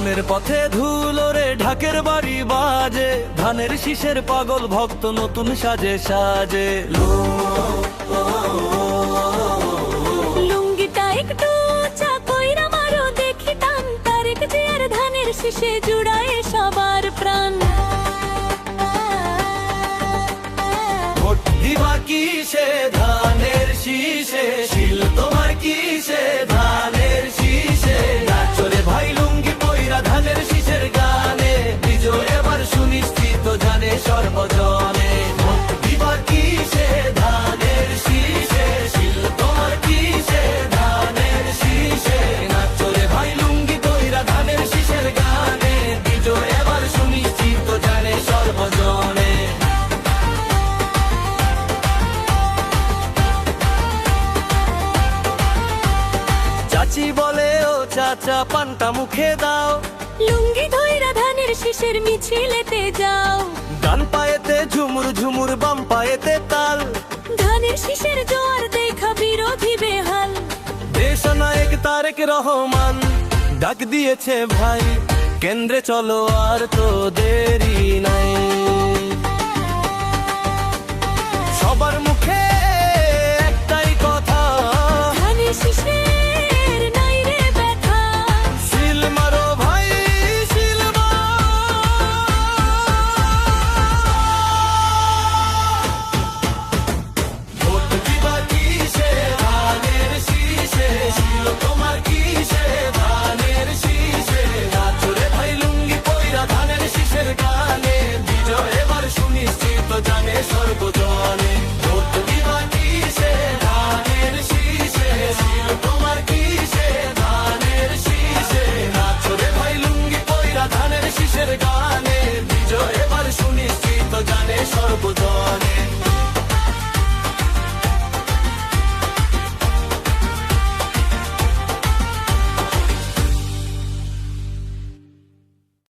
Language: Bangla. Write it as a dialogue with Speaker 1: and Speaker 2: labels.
Speaker 1: কামের পথে ধুলোরে ঢাকের বাড়ি বাজে, ধানের শীষের পাগল ভক্ত নতুন সাজে সাজে।
Speaker 2: লুঙ্গিটা একটু চা কইরা মারো দেখি টান, তারেক জিয়ার ধানের শীষে জুড়ায় সবার প্রাণ।
Speaker 1: ভোট দিবা কিসে ধানের শীষে, শিল তোমার কিসে ধানের শীষে। নাচরে ভাই লুঙ্গি পইরা ধানের শীষের গানে, বিজয় এবার সুনিশ্চিত জানে সর্বজনে। ভোট দিবা কিসে ধানের শীষে, শিল তোমার কিসে ধানের শীষে। নাচরে ভাই লুঙ্গি পইরা ধানের শীষের গানে, বিজয় এবার সুনিশ্চিত জানে সর্বজনে। চাচি বলে ও চাচা পান্তা মুখে দাও,
Speaker 2: লুঙ্গি ধইরা ধানের শীষের মিছিলেতে যাও।
Speaker 1: ডান পায়েতে ঝুমুর ঝুমুর বাম পায়েতে তাল,
Speaker 2: ধানের শীষের জোয়ার দেখা বিরোধী বেহাল।
Speaker 1: দেশনায়ক তারেক রহমান ডাক দিয়েছে ভাই, কেন্দ্রে চলো আর তো দেরি নাই। সবার মুখে একটাই কথা,
Speaker 2: ধানের শীষের নাই রে ব্যথা।
Speaker 1: শিল মারো ভাই শিল ভোট দিবা কিসে ধানের শীষে, শিল তোমার কিসে ধানের শীষে। নাচরে ভাই লুঙ্গি পইরা ধানের শীষের গানে, বিজয় এবার সুনিশ্চিত জানে সর্বজনে। ভোট